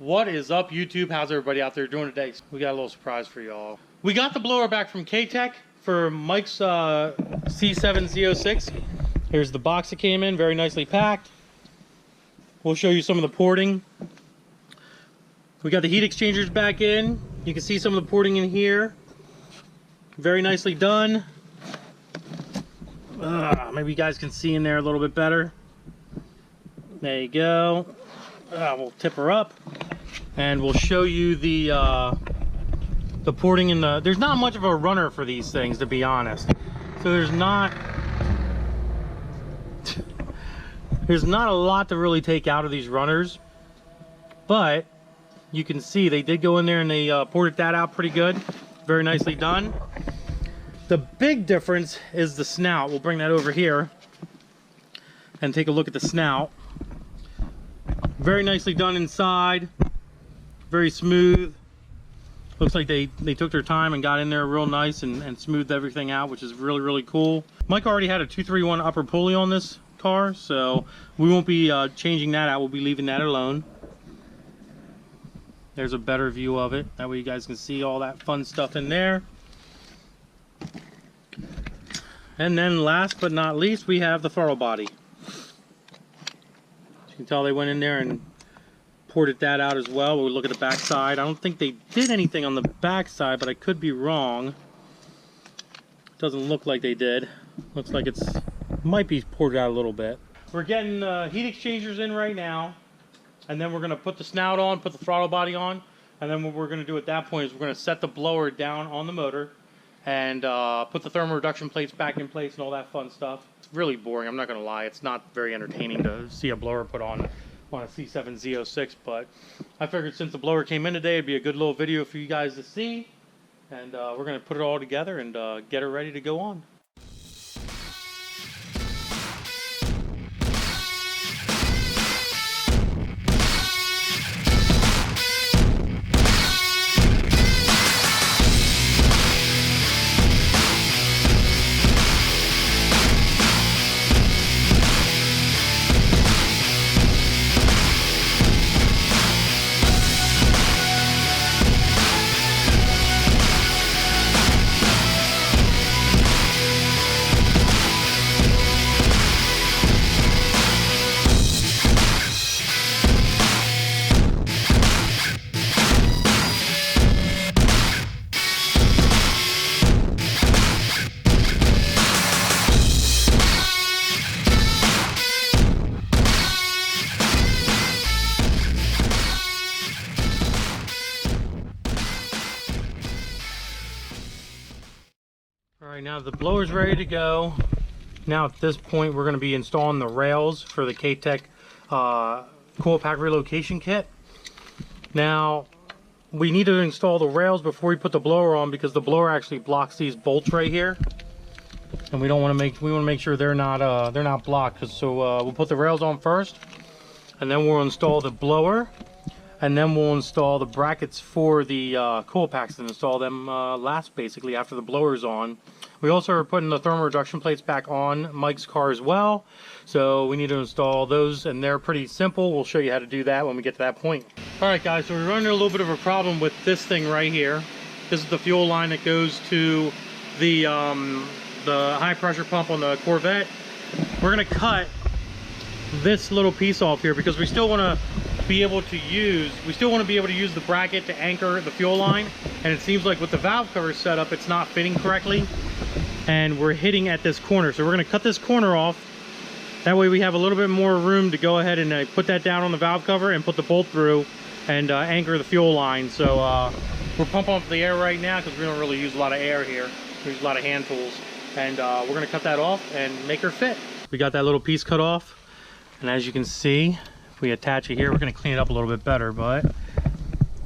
What is up, YouTube? How's everybody out there doing today? We got a little surprise for y'all. We got the blower back from K-Tec for Mike's C706. Here's the box that came in, very nicely packed. We'll show you some of the porting. We got the heat exchangers back in. You can see some of the porting in here. Very nicely done. Maybe you guys can see in there a little bit better. There you go. We'll tip her up and we'll show you the porting in the. There's not much of a runner for these things, to be honest. So there's not a lot to really take out of these runners, but you can see they did go in there and they ported that out pretty good. Very nicely done. The big difference is the snout. We'll bring that over here and take a look at the snout. Very nicely done inside, very smooth. Looks like they took their time and got in there real nice and smoothed everything out, which is really cool. Mike already had a 231 upper pulley on this car, so we won't be changing that out. We'll be leaving that alone. There's a better view of it. That way you guys can see all that fun stuff in there. And then last but not least, we have the throttle body. You can tell they went in there and ported that out as well. We'll look at the back side. I don't think they did anything on the back side, but I could be wrong. Doesn't look like they did. Looks like it's might be ported out a little bit. We're getting heat exchangers in right now, and then we're going to put the snout on, put the throttle body on, and then what we're going to do at that point is we're going to set the blower down on the motor and put the thermal reduction plates back in place and all that fun stuff. It's really boring, I'm not going to lie. It's not very entertaining to see a blower put on a C706, but I figured since the blower came in today, it'd be a good little video for you guys to see. And we're going to put it all together and get it ready to go on. Alright, now the blower's ready to go. Now at this point we're going to be installing the rails for the K-Tec coil pack relocation kit. Now we need to install the rails before we put the blower on, because the blower actually blocks these bolts right here, and we want to make sure they're not blocked. So we'll put the rails on first, and then we'll install the blower, and then we'll install the brackets for the coil packs and install them last, basically, after the blower's on. We also are putting the thermal reduction plates back on Mike's car as well, so we need to install those, and they're pretty simple. We'll show you how to do that when we get to that point. Alright guys, so we're running a little bit of a problem with this thing right here. This is the fuel line that goes to the high pressure pump on the Corvette. We're going to cut this little piece off here because we still want to be able to use the bracket to anchor the fuel line, and it seems like with the valve cover set up it's not fitting correctly, and we're hitting at this corner. So we're going to cut this corner off. That way we have a little bit more room to go ahead and put that down on the valve cover and put the bolt through and anchor the fuel line. So we're pumping up the air right now because we don't really use a lot of air here. We use a lot of hand tools, and we're going to cut that off and make her fit. We got that little piece cut off, and as you can see, if we attach it here, we're going to clean it up a little bit better, but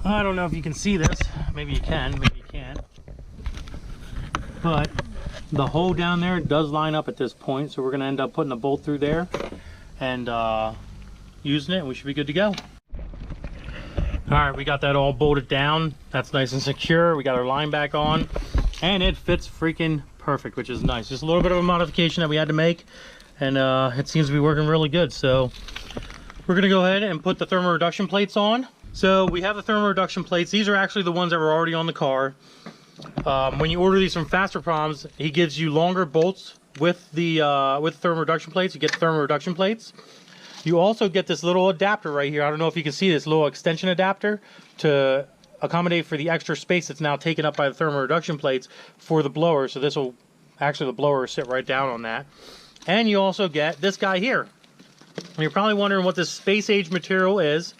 I don't know if you can see this. Maybe you can, maybe you can't. But the hole down there does line up at this point, so we're going to end up putting a bolt through there and using it, and we should be good to go. Alright, we got that all bolted down. That's nice and secure. We got our line back on, and it fits freaking perfect, which is nice. Just a little bit of a modification that we had to make, and it seems to be working really good. So we're going to go ahead and put the thermal reduction plates on. So we have the thermal reduction plates. These are actually the ones that were already on the car. When you order these from Faster Proms, he gives you longer bolts with the thermal reduction plates. You get thermal reduction plates. You also get this little adapter right here. I don't know if you can see this little extension adapter to accommodate for the extra space that's now taken up by the thermal reduction plates for the blower. So this will actually, the blower will sit right down on that. And you also get this guy here. And you're probably wondering what this space age material is,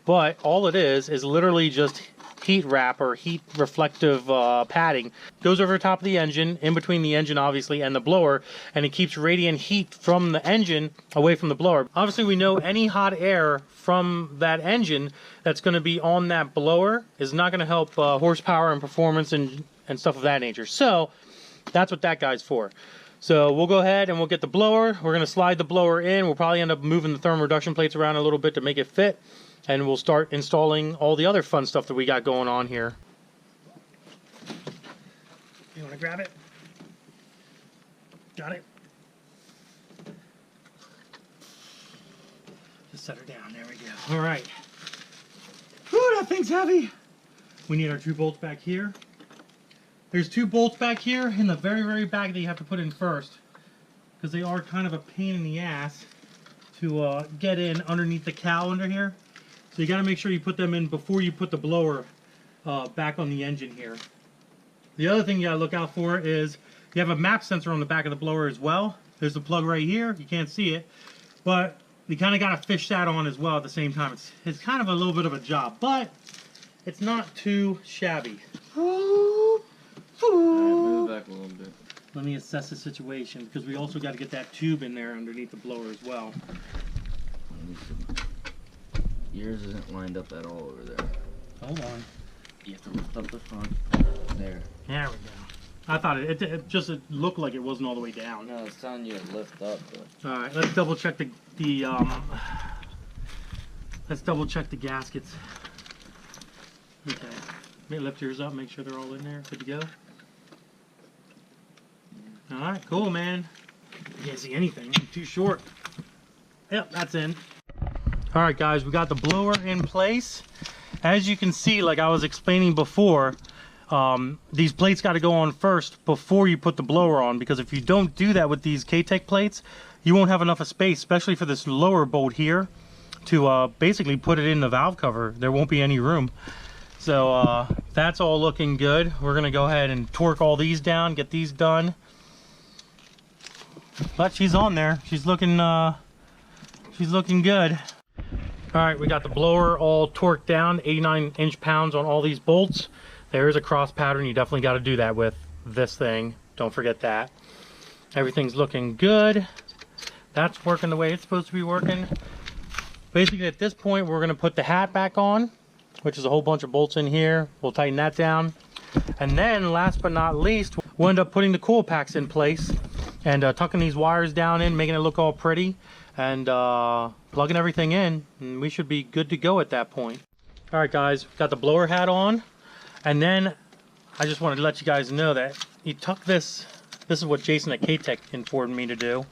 but all it is literally just heat wrap or heat reflective padding. Goes over the top of the engine, in between the engine obviously and the blower, and it keeps radiant heat from the engine away from the blower. Obviously we know any hot air from that engine that's going to be on that blower is not going to help horsepower and performance and stuff of that nature. So that's what that guy's for. So we'll go ahead and we'll get the blower. We're going to slide the blower in. We'll probably end up moving the thermal reduction plates around a little bit to make it fit. And we'll start installing all the other fun stuff that we got going on here. You want to grab it? Got it? Just set her down. There we go. All right. Whew, that thing's heavy. We need our 2 bolts back here. There's 2 bolts back here in the very, very back that you have to put in first, because they are kind of a pain in the ass to get in underneath the cowl under here. So you got to make sure you put them in before you put the blower back on the engine here. The other thing you got to look out for is you have a map sensor on the back of the blower as well. There's the plug right here. You can't see it, but you kind of got to fish that on as well at the same time. It's kind of a little bit of a job, but it's not too shabby. Move back a little bit. Let me assess the situation, because we also got to get that tube in there underneath the blower as well. Yours isn't lined up at all over there. Hold on. You have to lift up the front. There. There we go. I thought it just looked like it wasn't all the way down. No, it's telling you to lift up. But... All right, let's double check the gaskets. Okay. Maybe lift yours up, make sure they're all in there. Good to go. All right, cool, man. I can't see anything. I'm too short. Yep, that's in. All right, guys, we got the blower in place. As you can see, like I was explaining before, these plates got to go on first before you put the blower on, because if you don't do that with these K-Tec plates, you won't have enough of space, especially for this lower bolt here, to basically put it in the valve cover. There won't be any room. So that's all looking good. We're gonna go ahead and torque all these down, get these done. But she's on there. She's looking good. All right, we got the blower all torqued down, 89 inch-pounds on all these bolts. There is a cross pattern. You definitely got to do that with this thing. Don't forget that. Everything's looking good. That's working the way it's supposed to be working. Basically, at this point, we're gonna put the hat back on, which is a whole bunch of bolts in here. We'll tighten that down. And then last but not least, we'll end up putting the coil packs in place and tucking these wires down in, making it look all pretty, and plugging everything in, and we should be good to go at that point. All right, guys, got the blower hat on, and then I just wanted to let you guys know that you tuck this is what Jason at K-Tec informed me to do.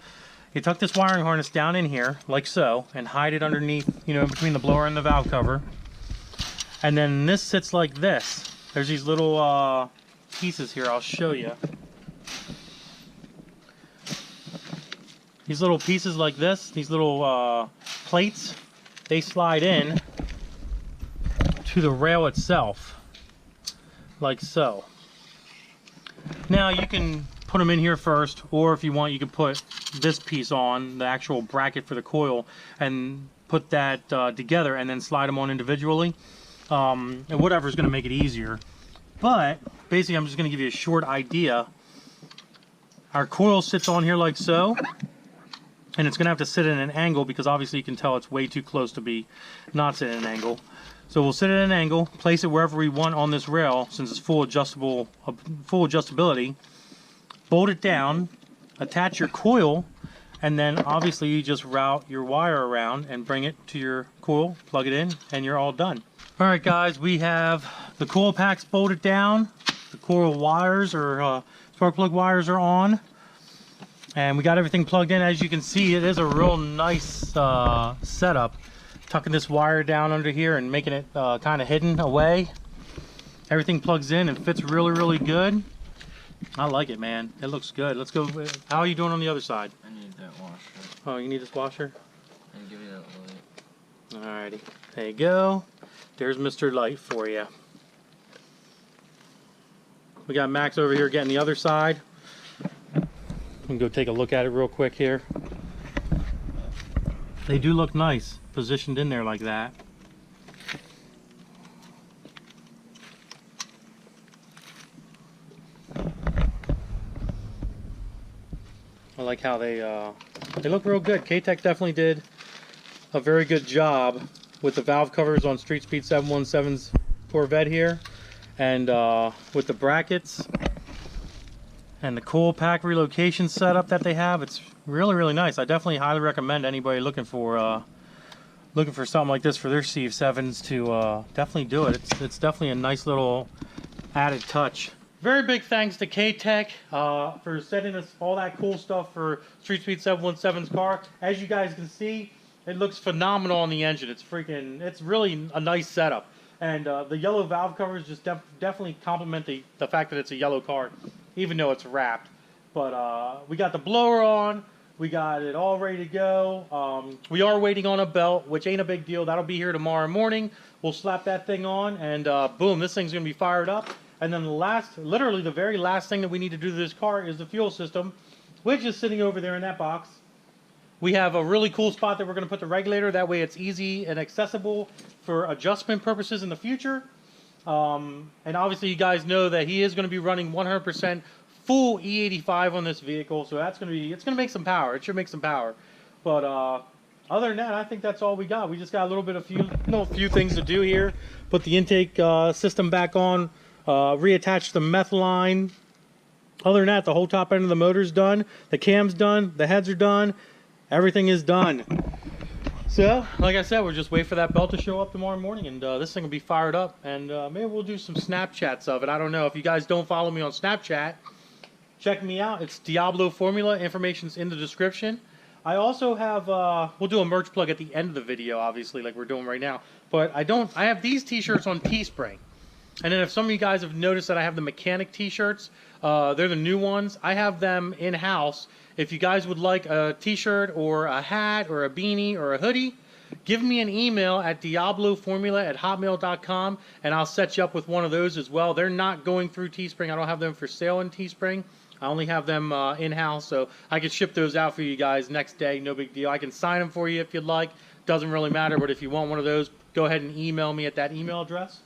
You tuck this wiring harness down in here, like so, and hide it underneath, you know, between the blower and the valve cover. And then this sits like this. There's these little pieces here. I'll show you. These little pieces like this, these little plates, they slide in to the rail itself, like so. Now you can put them in here first, or if you want, you can put this piece on, the actual bracket for the coil, and put that together and then slide them on individually. And whatever's going to make it easier. But basically, I'm just going to give you a short idea. Our coil sits on here like so, and it's going to have to sit at an angle, because obviously you can tell it's way too close to be not sit at an angle. So we'll sit at an angle, place it wherever we want on this rail, since it's full adjustability. Bolt it down, attach your coil, and then obviously you just route your wire around and bring it to your coil, plug it in, and you're all done. All right, guys, we have the coil packs bolted down, the coil wires or spark plug wires are on, and we got everything plugged in. As you can see, it is a real nice setup. tucking this wire down under here and making it kind of hidden away. Everything plugs in and fits really, really good. I like it, man. It looks good. Let's go. How are you doing on the other side? I need that washer. Oh, you need this washer? And give me that light. Alrighty. There you go. There's Mr. Light for you. We got Max over here getting the other side. We can go take a look at it real quick here. They do look nice, positioned in there like that. I like how they look real good. K-Tec definitely did a very good job with the valve covers on Streetspeed717's Corvette here, and with the brackets and the cool pack relocation setup that they have. It's really, really nice. I definitely highly recommend anybody looking for something like this for their CV7s to definitely do it. It's definitely a nice little added touch. Very big thanks to K-Tec for sending us all that cool stuff for Streetspeed717's car. As you guys can see, it looks phenomenal on the engine. It's really a nice setup. And the yellow valve covers just definitely complement the fact that it's a yellow car, even though it's wrapped. But we got the blower on. We got it all ready to go. We are waiting on a belt, which ain't a big deal. That'll be here tomorrow morning. We'll slap that thing on, and boom, this thing's going to be fired up. And then literally the very last thing that we need to do to this car is the fuel system, which is sitting over there in that box. We have a really cool spot that we're going to put the regulator. That way it's easy and accessible for adjustment purposes in the future. And obviously you guys know that he is going to be running 100% full E85 on this vehicle. So it's going to make some power. It should make some power. But other than that, I think that's all we got. We just got a few things to do here. Put the intake system back on. Reattach the meth line. Other than that, the whole top end of the motor's done. The cam's done. The heads are done. Everything is done. So, like I said, we're just waiting for that belt to show up tomorrow morning, and this thing will be fired up, and maybe we'll do some Snapchats of it. I don't know. If you guys don't follow me on Snapchat, check me out. It's Diablo Formula. Information's in the description. I also have, we'll do a merch plug at the end of the video, obviously, like we're doing right now. But I have these t-shirts on Teespring. And then if some of you guys have noticed that I have the mechanic t-shirts, they're the new ones. I have them in-house. If you guys would like a t-shirt or a hat or a beanie or a hoodie, give me an email at diabloformula@hotmail.com and I'll set you up with one of those as well. They're not going through Teespring. I don't have them for sale in Teespring. I only have them in-house, so I can ship those out for you guys next day. No big deal. I can sign them for you if you'd like. Doesn't really matter, but if you want one of those, go ahead and email me at that email address.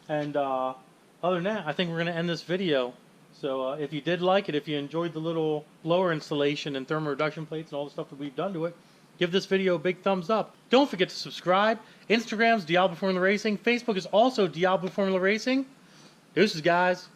And other than that, I think we're going to end this video. So if you did like it, if you enjoyed the little blower installation and thermal reduction plates and all the stuff that we've done to it, give this video a big thumbs up. Don't forget to subscribe. Instagram's Diablo Formula Racing. Facebook is also Diablo Formula Racing. Deuces, guys.